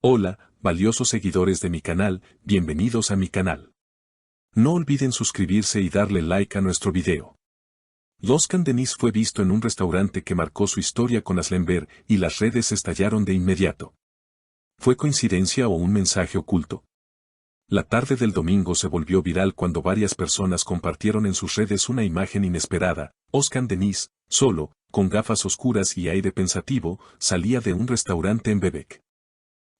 Hola, valiosos seguidores de mi canal, bienvenidos a mi canal. No olviden suscribirse y darle like a nuestro video. Özkan Deniz fue visto en un restaurante que marcó su historia con Aslenber y las redes estallaron de inmediato. ¿Fue coincidencia o un mensaje oculto? La tarde del domingo se volvió viral cuando varias personas compartieron en sus redes una imagen inesperada. Özkan Deniz, solo, con gafas oscuras y aire pensativo, salía de un restaurante en Bebek.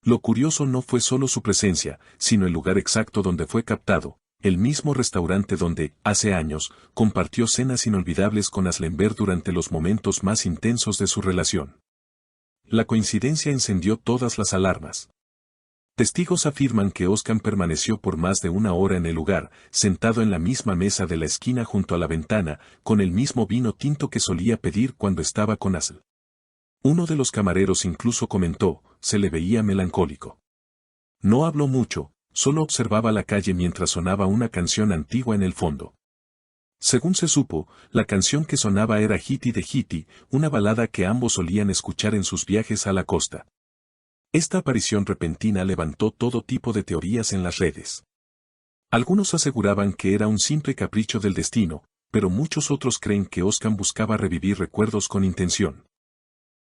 Lo curioso no fue solo su presencia, sino el lugar exacto donde fue captado, el mismo restaurante donde, hace años, compartió cenas inolvidables con Aslenber durante los momentos más intensos de su relación. La coincidencia encendió todas las alarmas. Testigos afirman que Özkan permaneció por más de una hora en el lugar, sentado en la misma mesa de la esquina junto a la ventana, con el mismo vino tinto que solía pedir cuando estaba con Asl. Uno de los camareros incluso comentó, se le veía melancólico. No habló mucho, solo observaba la calle mientras sonaba una canción antigua en el fondo. Según se supo, la canción que sonaba era Hiti de Hiti, una balada que ambos solían escuchar en sus viajes a la costa. Esta aparición repentina levantó todo tipo de teorías en las redes. Algunos aseguraban que era un simple capricho del destino, pero muchos otros creen que Özkan buscaba revivir recuerdos con intención.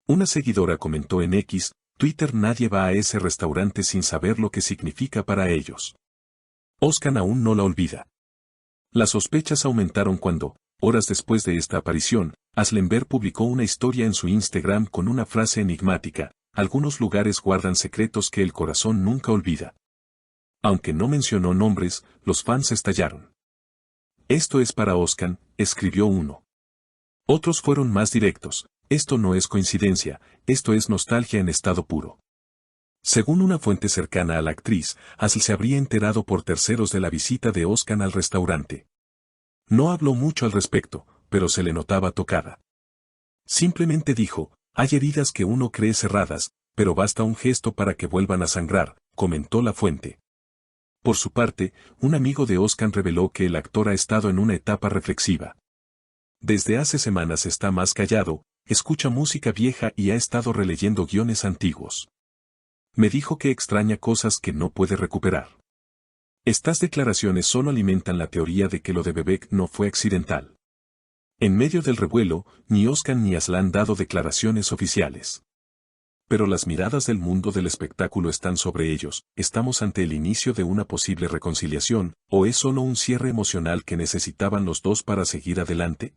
Una seguidora comentó en X, Twitter: nadie va a ese restaurante sin saber lo que significa para ellos. Özkan aún no la olvida. Las sospechas aumentaron cuando, horas después de esta aparición, Aslenber publicó una historia en su Instagram con una frase enigmática: algunos lugares guardan secretos que el corazón nunca olvida. Aunque no mencionó nombres, los fans estallaron. Esto es para Özkan, escribió uno. Otros fueron más directos. Esto no es coincidencia, esto es nostalgia en estado puro. Según una fuente cercana a la actriz, Asl se habría enterado por terceros de la visita de Özkan al restaurante. No habló mucho al respecto, pero se le notaba tocada. Simplemente dijo, hay heridas que uno cree cerradas, pero basta un gesto para que vuelvan a sangrar, comentó la fuente. Por su parte, un amigo de Özkan reveló que el actor ha estado en una etapa reflexiva. Desde hace semanas está más callado, escucha música vieja y ha estado releyendo guiones antiguos. Me dijo que extraña cosas que no puede recuperar. Estas declaraciones solo alimentan la teoría de que lo de Bebek no fue accidental. En medio del revuelo, ni Özkan ni Asl han dado declaraciones oficiales. Pero las miradas del mundo del espectáculo están sobre ellos. ¿Estamos ante el inicio de una posible reconciliación, o es solo un cierre emocional que necesitaban los dos para seguir adelante?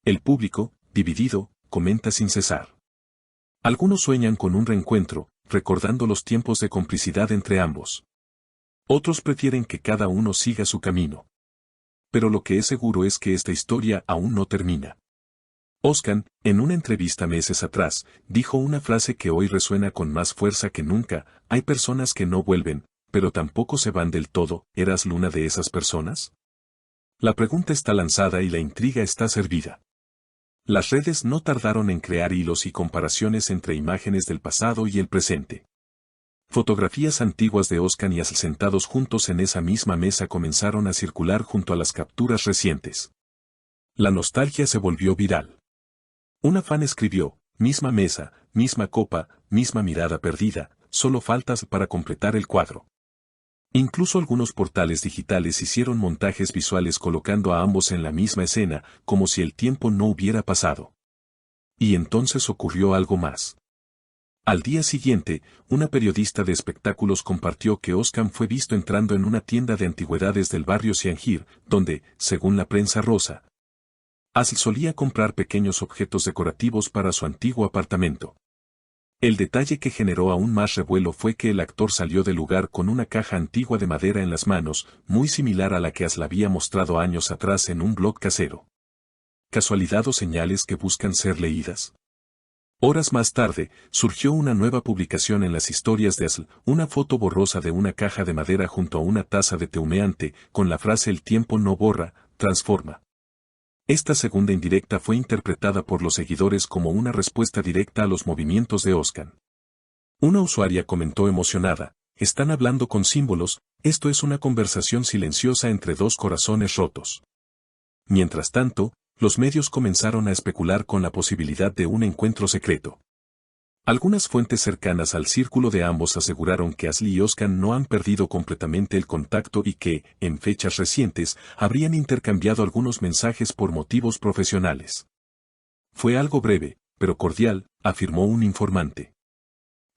El público, dividido, comenta sin cesar. Algunos sueñan con un reencuentro, recordando los tiempos de complicidad entre ambos. Otros prefieren que cada uno siga su camino. Pero lo que es seguro es que esta historia aún no termina. Özkan, en una entrevista meses atrás, dijo una frase que hoy resuena con más fuerza que nunca: hay personas que no vuelven, pero tampoco se van del todo. ¿Eras una de esas personas? La pregunta está lanzada y la intriga está servida. Las redes no tardaron en crear hilos y comparaciones entre imágenes del pasado y el presente. Fotografías antiguas de Özkan y Asl sentados juntos en esa misma mesa comenzaron a circular junto a las capturas recientes. La nostalgia se volvió viral. Una fan escribió, misma mesa, misma copa, misma mirada perdida, solo faltas para completar el cuadro. Incluso algunos portales digitales hicieron montajes visuales colocando a ambos en la misma escena, como si el tiempo no hubiera pasado. Y entonces ocurrió algo más. Al día siguiente, una periodista de espectáculos compartió que Özkan fue visto entrando en una tienda de antigüedades del barrio Siangir, donde, según la prensa rosa, Asl solía comprar pequeños objetos decorativos para su antiguo apartamento. El detalle que generó aún más revuelo fue que el actor salió del lugar con una caja antigua de madera en las manos, muy similar a la que Asl había mostrado años atrás en un blog casero. ¿Casualidad o señales que buscan ser leídas? Horas más tarde, surgió una nueva publicación en las historias de Asl, una foto borrosa de una caja de madera junto a una taza de té humeante, con la frase "el tiempo no borra, transforma". Esta segunda indirecta fue interpretada por los seguidores como una respuesta directa a los movimientos de Özkan. Una usuaria comentó emocionada, están hablando con símbolos, esto es una conversación silenciosa entre dos corazones rotos. Mientras tanto, los medios comenzaron a especular con la posibilidad de un encuentro secreto. Algunas fuentes cercanas al círculo de ambos aseguraron que Ashley y Oscar no han perdido completamente el contacto y que, en fechas recientes, habrían intercambiado algunos mensajes por motivos profesionales. Fue algo breve, pero cordial, afirmó un informante.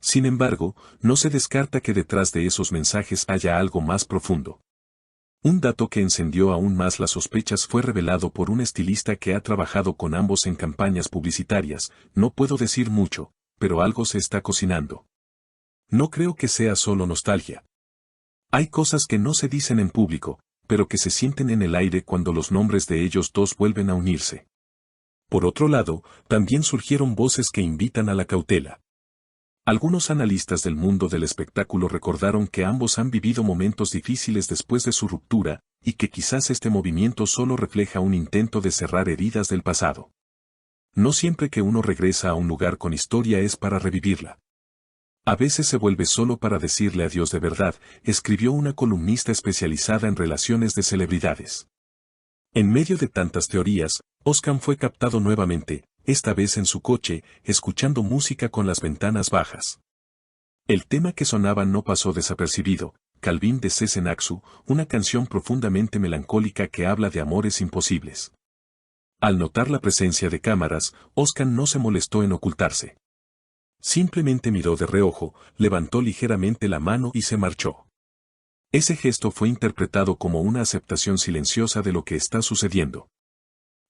Sin embargo, no se descarta que detrás de esos mensajes haya algo más profundo. Un dato que encendió aún más las sospechas fue revelado por un estilista que ha trabajado con ambos en campañas publicitarias. No puedo decir mucho, pero algo se está cocinando. No creo que sea solo nostalgia. Hay cosas que no se dicen en público, pero que se sienten en el aire cuando los nombres de ellos dos vuelven a unirse. Por otro lado, también surgieron voces que invitan a la cautela. Algunos analistas del mundo del espectáculo recordaron que ambos han vivido momentos difíciles después de su ruptura, y que quizás este movimiento solo refleja un intento de cerrar heridas del pasado. No siempre que uno regresa a un lugar con historia es para revivirla. A veces se vuelve solo para decirle adiós de verdad, escribió una columnista especializada en relaciones de celebridades. En medio de tantas teorías, Oscar fue captado nuevamente, esta vez en su coche, escuchando música con las ventanas bajas. El tema que sonaba no pasó desapercibido, Calvin de Cesenaksu, una canción profundamente melancólica que habla de amores imposibles. Al notar la presencia de cámaras, Oscar no se molestó en ocultarse. Simplemente miró de reojo, levantó ligeramente la mano y se marchó. Ese gesto fue interpretado como una aceptación silenciosa de lo que está sucediendo.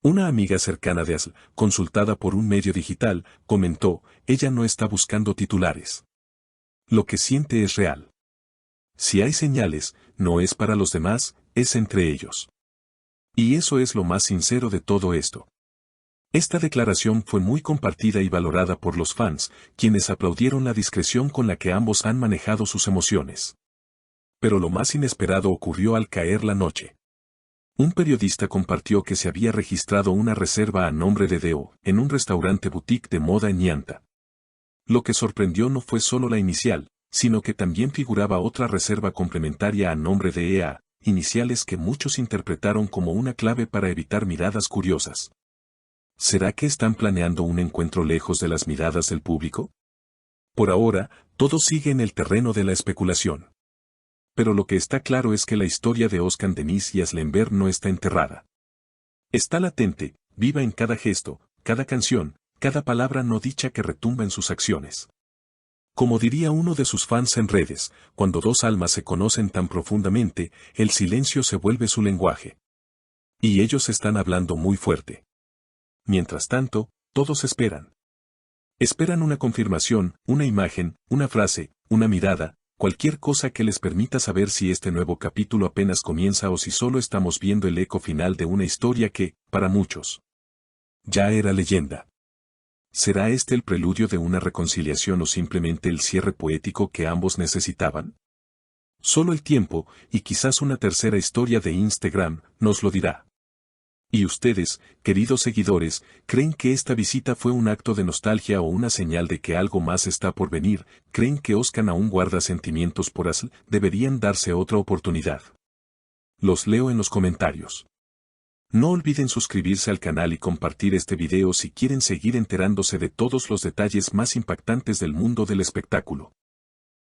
Una amiga cercana de Asl, consultada por un medio digital, comentó, ella no está buscando titulares. Lo que siente es real. Si hay señales, no es para los demás, es entre ellos. Y eso es lo más sincero de todo esto. Esta declaración fue muy compartida y valorada por los fans, quienes aplaudieron la discreción con la que ambos han manejado sus emociones. Pero lo más inesperado ocurrió al caer la noche. Un periodista compartió que se había registrado una reserva a nombre de Deo, en un restaurante boutique de moda en Ñanta. Lo que sorprendió no fue solo la inicial, sino que también figuraba otra reserva complementaria a nombre de EA, iniciales que muchos interpretaron como una clave para evitar miradas curiosas. ¿Será que están planeando un encuentro lejos de las miradas del público? Por ahora, todo sigue en el terreno de la especulación. Pero lo que está claro es que la historia de Oscar Denise y Aslenberg no está enterrada. Está latente, viva en cada gesto, cada canción, cada palabra no dicha que retumba en sus acciones. Como diría uno de sus fans en redes, cuando dos almas se conocen tan profundamente, el silencio se vuelve su lenguaje. Y ellos están hablando muy fuerte. Mientras tanto, todos esperan. Esperan una confirmación, una imagen, una frase, una mirada, cualquier cosa que les permita saber si este nuevo capítulo apenas comienza o si solo estamos viendo el eco final de una historia que, para muchos, ya era leyenda. ¿Será este el preludio de una reconciliación o simplemente el cierre poético que ambos necesitaban? Solo el tiempo, y quizás una tercera historia de Instagram, nos lo dirá. ¿Y ustedes, queridos seguidores, creen que esta visita fue un acto de nostalgia o una señal de que algo más está por venir? ¿Creen que Oscar aún guarda sentimientos por Asl? ¿Deberían darse otra oportunidad? Los leo en los comentarios. No olviden suscribirse al canal y compartir este video si quieren seguir enterándose de todos los detalles más impactantes del mundo del espectáculo.